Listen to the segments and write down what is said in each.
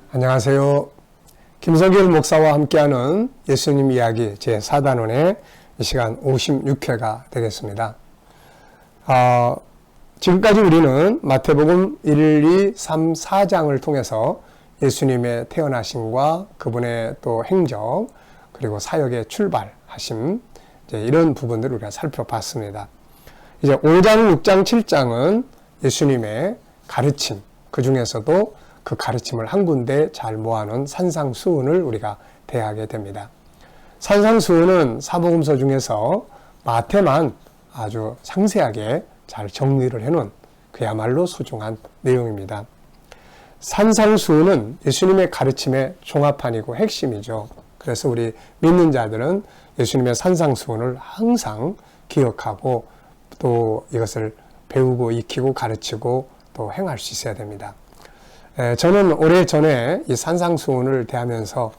안녕하세요. 김성길 목사와 함께하는 예수님 이야기 제4단원의 이 시간 56회가 되겠습니다. 지금까지 우리는 마태복음 1, 2, 3, 4장을 통해서 예수님의 태어나심과 그분의 또 행적 그리고 사역의 출발하심 이런 부분들을 우리가 살펴봤습니다. 이제 5장, 6장, 7장은 예수님의 가르침, 그 중에서도 그 가르침을 한 군데 잘 모아놓은 산상수훈을 우리가 대하게 됩니다. 산상수훈은 사복음서 중에서 마태만 아주 상세하게 잘 정리를 해놓은 그야말로 소중한 내용입니다. 산상수훈은 예수님의 가르침의 종합판이고 핵심이죠. 그래서 우리 믿는 자들은 예수님의 산상수훈을 항상 기억하고 또 이것을 배우고 익히고 가르치고 또 행할 수 있어야 됩니다. 저는 오래전에 이 산상수훈을 대하면서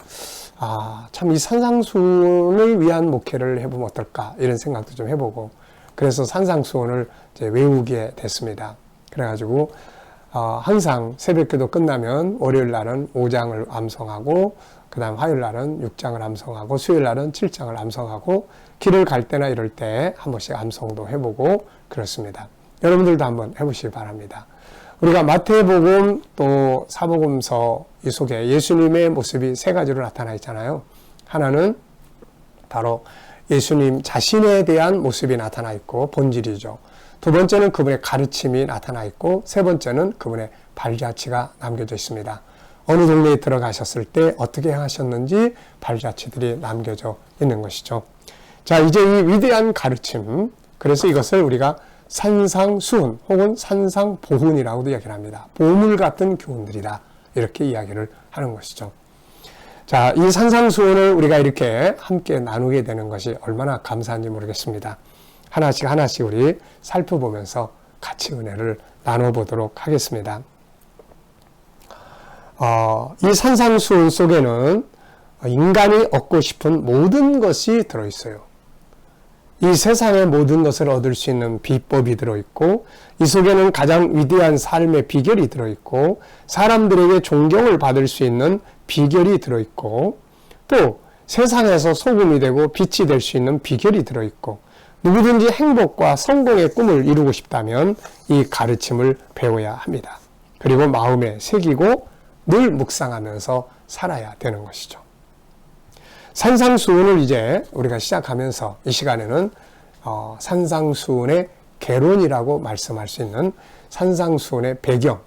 참 이 산상수훈을 위한 목회를 해보면 어떨까 이런 생각도 좀 해보고 그래서 산상수훈을 이제 외우게 됐습니다. 그래가지고 항상 새벽기도 끝나면 월요일 날은 5장을 암송하고 그 다음 화요일 날은 6장을 암송하고 수요일 날은 7장을 암송하고 길을 갈 때나 이럴 때 한 번씩 암송도 해보고 그렇습니다. 여러분들도 한번 해보시기 바랍니다. 우리가 마태복음 또 사복음서 이 속에 예수님의 모습이 세 가지로 나타나 있잖아요. 하나는 바로 예수님 자신에 대한 모습이 나타나 있고 본질이죠. 두 번째는 그분의 가르침이 나타나 있고 세 번째는 그분의 발자취가 남겨져 있습니다. 어느 동네에 들어가셨을 때 어떻게 행하셨는지 발자취들이 남겨져 있는 것이죠. 자, 이제 이 위대한 가르침, 그래서 이것을 우리가 산상수훈 혹은 산상보훈이라고도 이야기를 합니다. 보물 같은 교훈들이다. 이렇게 이야기를 하는 것이죠. 자, 이 산상수훈을 우리가 이렇게 함께 나누게 되는 것이 얼마나 감사한지 모르겠습니다. 하나씩 우리 살펴보면서 같이 은혜를 나눠보도록 하겠습니다. 이 산상수훈 속에는 인간이 얻고 싶은 모든 것이 들어있어요. 이 세상의 모든 것을 얻을 수 있는 비법이 들어있고 이 속에는 가장 위대한 삶의 비결이 들어있고 사람들에게 존경을 받을 수 있는 비결이 들어있고 또 세상에서 소금이 되고 빛이 될 수 있는 비결이 들어있고 누구든지 행복과 성공의 꿈을 이루고 싶다면 이 가르침을 배워야 합니다. 그리고 마음에 새기고 늘 묵상하면서 살아야 되는 것이죠. 산상수훈을 이제 우리가 시작하면서 이 시간에는 산상수훈의 개론이라고 말씀할 수 있는 산상수훈의 배경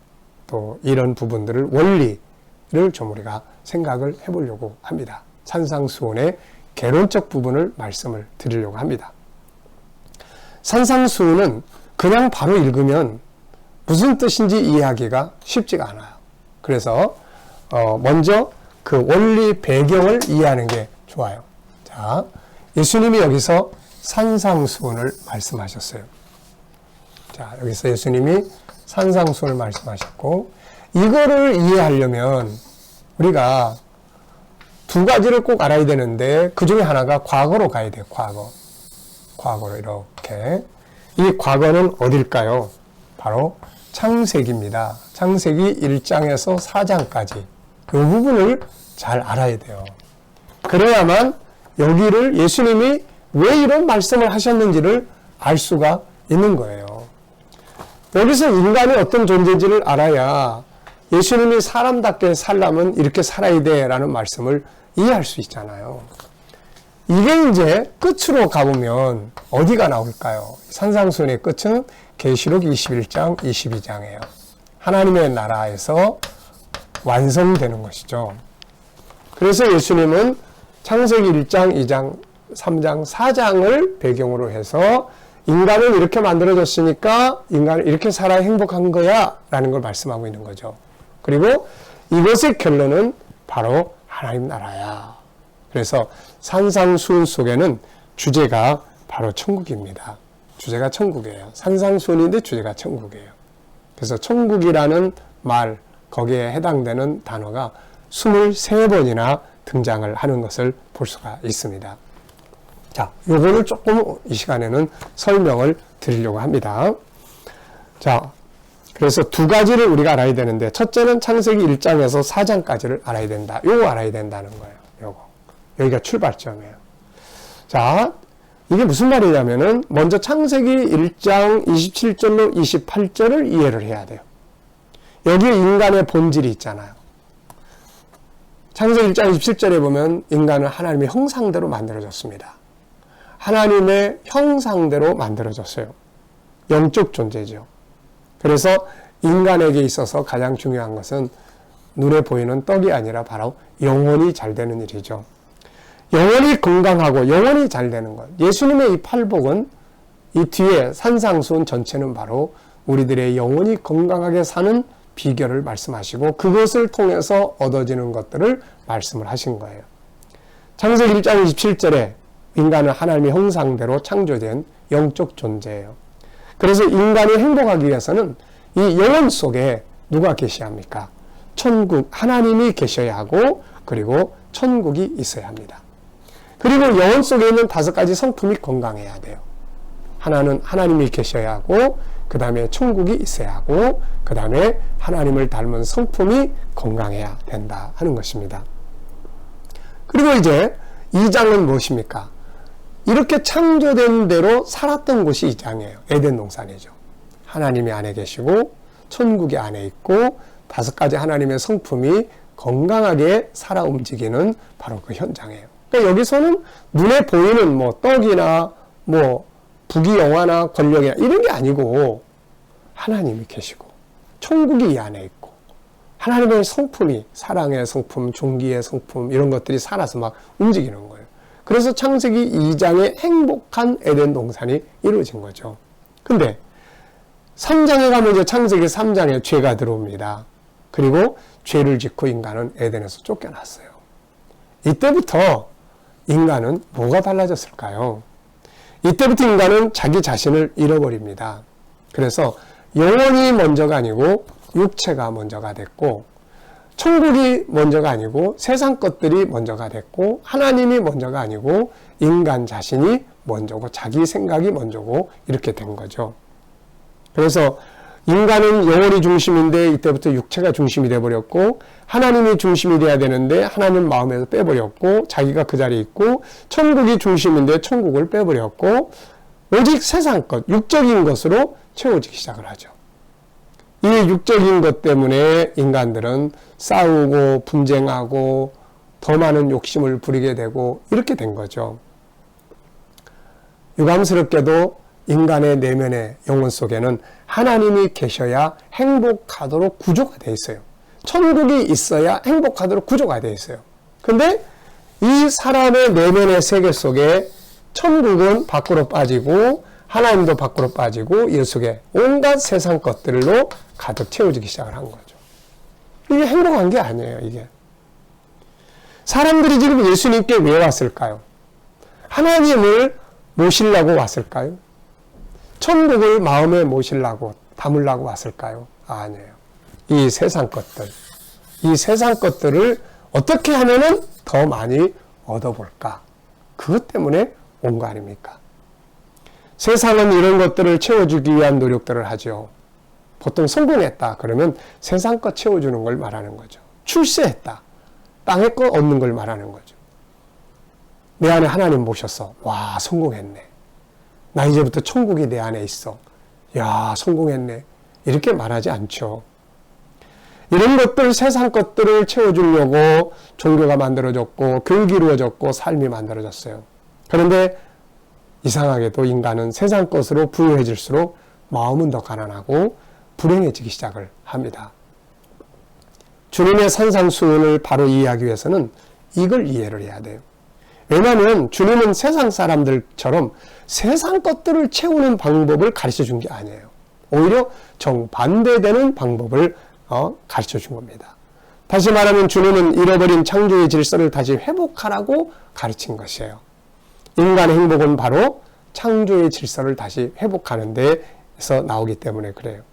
또 이런 부분들을 원리를 좀 우리가 생각을 해보려고 합니다. 산상수훈의 개론적 부분을 말씀을 드리려고 합니다. 산상수훈은 그냥 바로 읽으면 무슨 뜻인지 이해하기가 쉽지가 않아요. 그래서 먼저 그 원리 배경을 이해하는 게 좋아요. 자, 예수님이 여기서 산상수훈을 말씀하셨어요. 자, 여기서 예수님이 산상수훈을 말씀하셨고 이거를 이해하려면 우리가 두 가지를 꼭 알아야 되는데 그 중에 하나가 과거로 가야 돼요. 과거로 이렇게. 이 과거는 어딜까요? 바로 창세기입니다. 창세기 1장에서 4장까지 그 부분을 잘 알아야 돼요. 그래야만 여기를 예수님이 왜 이런 말씀을 하셨는지를 알 수가 있는 거예요. 여기서 인간이 어떤 존재인지를 알아야 예수님이 사람답게 살려면 이렇게 살아야 돼라는 말씀을 이해할 수 있잖아요. 이게 이제 끝으로 가보면 어디가 나올까요? 산상수훈의 끝은 계시록 21장, 22장이에요. 하나님의 나라에서 완성되는 것이죠. 그래서 예수님은 창세기 1장, 2장, 3장, 4장을 배경으로 해서 인간은 이렇게 만들어졌으니까 인간은 이렇게 살아야 행복한 거야 라는 걸 말씀하고 있는 거죠. 그리고 이것의 결론은 바로 하나님 나라야. 그래서 산상수훈 속에는 주제가 바로 천국입니다. 주제가 천국이에요. 산상수훈인데 주제가 천국이에요. 그래서 천국이라는 말, 거기에 해당되는 단어가 23번이나 등장을 하는 것을 볼 수가 있습니다. 자, 요거를 조금 이 시간에는 설명을 드리려고 합니다. 자, 그래서 두 가지를 우리가 알아야 되는데, 첫째는 창세기 1장에서 4장까지를 알아야 된다. 요거 알아야 된다는 거예요. 요거. 여기가 출발점이에요. 자, 이게 무슨 말이냐면은, 먼저 창세기 1장 27절로 28절을 이해를 해야 돼요. 여기에 인간의 본질이 있잖아요. 창세기 1장 27절에 보면 인간은 하나님의 형상대로 만들어졌습니다. 하나님의 형상대로 만들어졌어요. 영적 존재죠. 그래서 인간에게 있어서 가장 중요한 것은 눈에 보이는 떡이 아니라 바로 영혼이 잘 되는 일이죠. 영혼이 건강하고 영혼이 잘 되는 것. 예수님의 이 팔복은, 이 뒤에 산상수훈 전체는 바로 우리들의 영혼이 건강하게 사는 비결을 말씀하시고 그것을 통해서 얻어지는 것들을 말씀을 하신 거예요. 창세기 1장 27절에 인간은 하나님의 형상대로 창조된 영적 존재예요. 그래서 인간이 행복하기 위해서는 이 영혼 속에 누가 계셔야 합니까? 천국, 하나님이 계셔야 하고, 그리고 천국이 있어야 합니다. 그리고 영혼 속에 있는 5가지 성품이 건강해야 돼요. 하나는 하나님이 계셔야 하고, 그 다음에 천국이 있어야 하고, 그 다음에 하나님을 닮은 성품이 건강해야 된다 하는 것입니다. 그리고 이제 2장은 무엇입니까? 이렇게 창조된 대로 살았던 곳이 2장이에요. 에덴 동산이죠. 하나님이 안에 계시고 천국이 안에 있고 5가지 하나님의 성품이 건강하게 살아 움직이는 바로 그 현장이에요. 그러니까 여기서는 눈에 보이는 뭐 떡이나 뭐 부귀영화나 권력이나 이런 게 아니고 하나님이 계시고 천국이 이 안에 있고 하나님의 성품이, 사랑의 성품, 존귀의 성품, 이런 것들이 살아서 막 움직이는 거예요. 그래서 창세기 2장의 행복한 에덴 동산이 이루어진 거죠. 근데 3장에 가면 이제 창세기 3장에 죄가 들어옵니다. 그리고 죄를 짓고 인간은 에덴에서 쫓겨났어요. 이때부터 인간은 뭐가 달라졌을까요? 이때부터 인간은 자기 자신을 잃어버립니다. 그래서 영혼이 먼저가 아니고 육체가 먼저가 됐고, 천국이 먼저가 아니고 세상 것들이 먼저가 됐고, 하나님이 먼저가 아니고 인간 자신이 먼저고 자기 생각이 먼저고 이렇게 된 거죠. 그래서 인간은 영혼이 중심인데 이때부터 육체가 중심이 돼버렸고, 하나님이 중심이 돼야 되는데 하나님 마음에서 빼버렸고, 자기가 그 자리에 있고, 천국이 중심인데 천국을 빼버렸고, 오직 세상 것, 육적인 것으로 채워지기 시작을 하죠. 이 육적인 것 때문에 인간들은 싸우고 분쟁하고 더 많은 욕심을 부리게 되고 이렇게 된 거죠. 유감스럽게도 인간의 내면의 영혼 속에는 하나님이 계셔야 행복하도록 구조가 되어 있어요. 천국이 있어야 행복하도록 구조가 되어 있어요. 근데 이 사람의 내면의 세계 속에 천국은 밖으로 빠지고 하나님도 밖으로 빠지고 이 속에 온갖 세상 것들로 가득 채워지기 시작을 한 거죠. 이게 행복한 게 아니에요, 이게. 사람들이 지금 예수님께 왜 왔을까요? 하나님을 모시려고 왔을까요? 천국을 마음에 모시려고, 담으려고 왔을까요? 아니에요. 이 세상 것들을 어떻게 하면은 더 많이 얻어볼까? 그것 때문에 온 거 아닙니까? 세상은 이런 것들을 채워주기 위한 노력들을 하죠. 보통 성공했다 그러면 세상 것 채워주는 걸 말하는 거죠. 출세했다, 땅의 것 얻는 걸 말하는 거죠. 내 안에 하나님 모셨어. 와, 성공했네. 나 이제부터 천국이 내 안에 있어. 야, 성공했네. 이렇게 말하지 않죠. 이런 것들, 세상 것들을 채워주려고 종교가 만들어졌고 교육이 이루어졌고 삶이 만들어졌어요. 그런데 이상하게도 인간은 세상 것으로 부유해질수록 마음은 더 가난하고 불행해지기 시작을 합니다. 주님의 산상수훈을 바로 이해하기 위해서는 이걸 이해를 해야 돼요. 왜냐하면 주님은 세상 사람들처럼 세상 것들을 채우는 방법을 가르쳐 준 게 아니에요. 오히려 정반대되는 방법을 가르쳐 준 겁니다. 다시 말하면 주님은 잃어버린 창조의 질서를 다시 회복하라고 가르친 것이에요. 인간의 행복은 바로 창조의 질서를 다시 회복하는 데에서 나오기 때문에 그래요.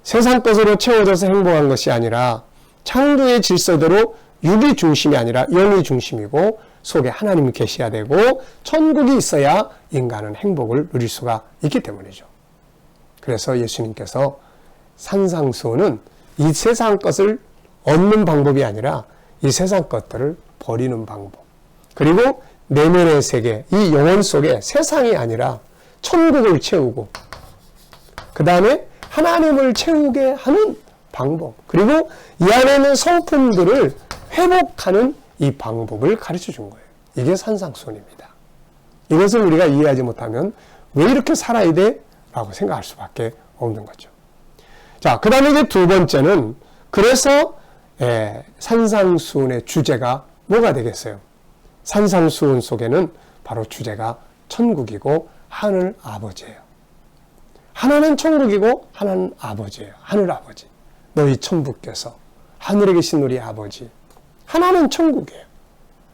세상 것으로 채워져서 행복한 것이 아니라 창조의 질서대로 육이 중심이 아니라 영이 중심이고 속에 하나님이 계셔야 되고 천국이 있어야 인간은 행복을 누릴 수가 있기 때문이죠. 그래서 예수님께서 산상수훈은 이 세상 것을 얻는 방법이 아니라 이 세상 것들을 버리는 방법. 그리고 내면의 세계, 이 영혼 속에 세상이 아니라 천국을 채우고 그 다음에 하나님을 채우게 하는 방법. 그리고 이 안에 있는 성품들을 회복하는 이 방법을 가르쳐 준 거예요. 이게 산상수훈입니다. 이것을 우리가 이해하지 못하면 왜 이렇게 살아야 돼? 라고 생각할 수밖에 없는 거죠. 자, 그 다음에 이제 두 번째는 그래서 산상수훈의 주제가 뭐가 되겠어요? 산상수훈 속에는 바로 주제가 천국이고 하늘 아버지예요. 하나는 천국이고 하나는 아버지예요. 하늘 아버지. 너희 천부께서 하늘에 계신 우리 아버지. 하나는 천국이에요.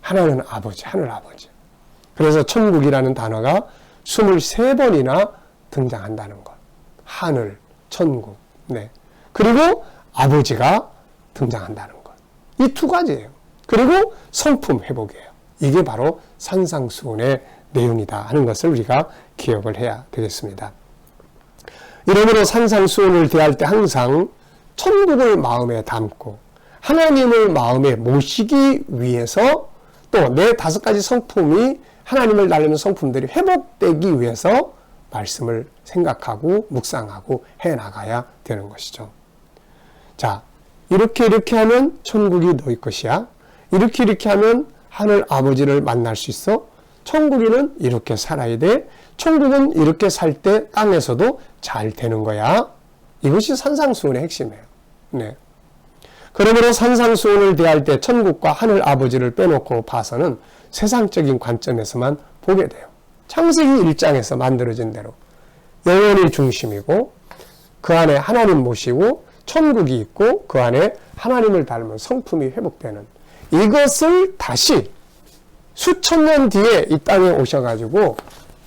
하나는 아버지, 하늘 아버지. 그래서 천국이라는 단어가 23번이나 등장한다는 것. 하늘, 천국. 네. 그리고 아버지가 등장한다는 것. 이 두 가지예요. 그리고 성품 회복이에요. 이게 바로 산상수훈의 내용이다 하는 것을 우리가 기억을 해야 되겠습니다. 이러므로 산상수훈을 대할 때 항상 천국을 마음에 담고 하나님을 마음에 모시기 위해서 또 내 5가지 성품이 하나님을 닮는 성품들이 회복되기 위해서 말씀을 생각하고 묵상하고 해나가야 되는 것이죠. 자, 이렇게 하면 천국이 너희 것이야. 이렇게 하면 하늘 아버지를 만날 수 있어. 천국에는 이렇게 살아야 돼. 천국은 이렇게 살 때 땅에서도 잘 되는 거야. 이것이 산상수훈의 핵심이에요. 네. 그러므로 산상수훈을 대할 때 천국과 하늘 아버지를 빼놓고 봐서는 세상적인 관점에서만 보게 돼요. 창세기 1장에서 만들어진 대로 영혼이 중심이고 그 안에 하나님 모시고 천국이 있고 그 안에 하나님을 닮은 성품이 회복되는 이것을 다시 수천 년 뒤에 이 땅에 오셔가지고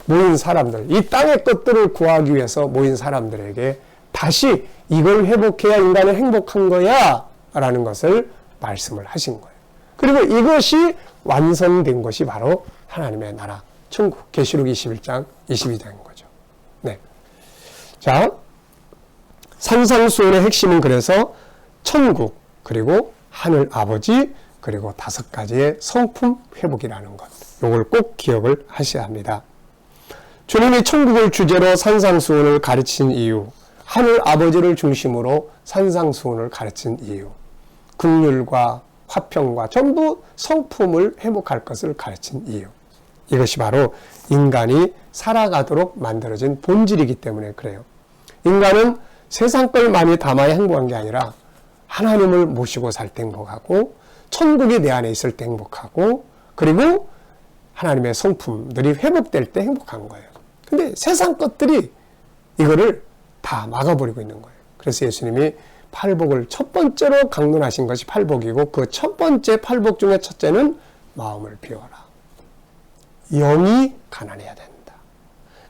모인 사람들, 이 땅의 것들을 구하기 위해서 모인 사람들에게 다시 이걸 회복해야 인간은 행복한 거야 라는 것을 말씀을 하신 거예요. 그리고 이것이 완성된 것이 바로 하나님의 나라, 천국, 계시록 21장, 22장인 거죠. 네. 자, 산상수훈의 핵심은 그래서 천국, 그리고 하늘 아버지, 그리고 5가지의 성품 회복이라는 것. 이걸 꼭 기억을 하셔야 합니다. 주님이 천국을 주제로 산상수훈을 가르친 이유, 하늘 아버지를 중심으로 산상수훈을 가르친 이유, 긍휼과 화평과 전부 성품을 회복할 것을 가르친 이유. 이것이 바로 인간이 살아가도록 만들어진 본질이기 때문에 그래요. 인간은 세상 걸 많이 담아야 행복한 게 아니라 하나님을 모시고 살 때 행복하고 천국이 내 안에 있을 때 행복하고 그리고 하나님의 성품들이 회복될 때 행복한 거예요. 근데 세상 것들이 이거를 다 막아버리고 있는 거예요. 그래서 예수님이 팔복을 첫 번째로 강론하신 것이 팔복이고 그 첫 번째 팔복 중에 첫째는 마음을 비워라. 영이 가난해야 된다.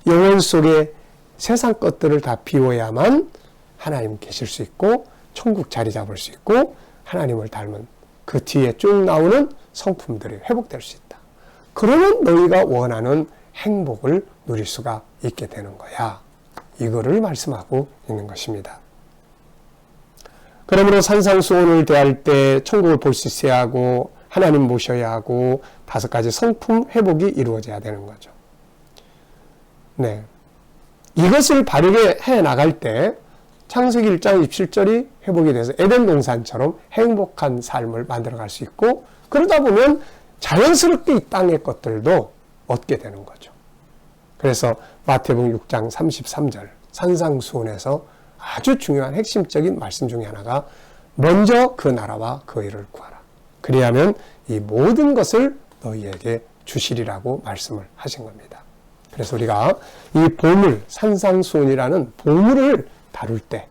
영혼 속에 세상 것들을 다 비워야만 하나님 계실 수 있고 천국 자리 잡을 수 있고 하나님을 닮은 그 뒤에 쭉 나오는 성품들이 회복될 수 있다. 그러면 너희가 원하는 행복을 누릴 수가 있게 되는 거야. 이거를 말씀하고 있는 것입니다. 그러므로 산상수훈을 대할 때 천국을 볼 수 있어야 하고 하나님 모셔야 하고 5가지 성품 회복이 이루어져야 되는 거죠. 네. 이것을 바르게 해나갈 때 창세기 1장 27절이 회복이 돼서 에덴 동산처럼 행복한 삶을 만들어갈 수 있고 그러다 보면 자연스럽게 이 땅의 것들도 얻게 되는 거죠. 그래서 마태복음 6장 33절 산상수훈에서 아주 중요한 핵심적인 말씀 중에 하나가 먼저 그 나라와 그 의를 구하라. 그리하면 이 모든 것을 너희에게 주시리라고 말씀을 하신 겁니다. 그래서 우리가 이 보물, 산상수훈이라는 보물을 다룰 때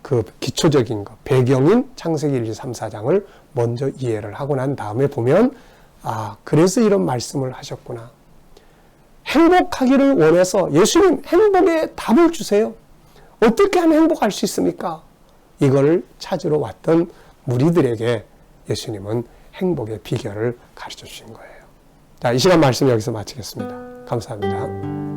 그 기초적인 것, 배경인 창세기 1, 2, 3, 4장을 먼저 이해를 하고 난 다음에 보면 아, 그래서 이런 말씀을 하셨구나. 행복하기를 원해서 예수님 행복의 답을 주세요. 어떻게 하면 행복할 수 있습니까? 이걸 찾으러 왔던 무리들에게 예수님은 행복의 비결을 가르쳐 주신 거예요. 자, 이 시간 말씀 여기서 마치겠습니다. 감사합니다.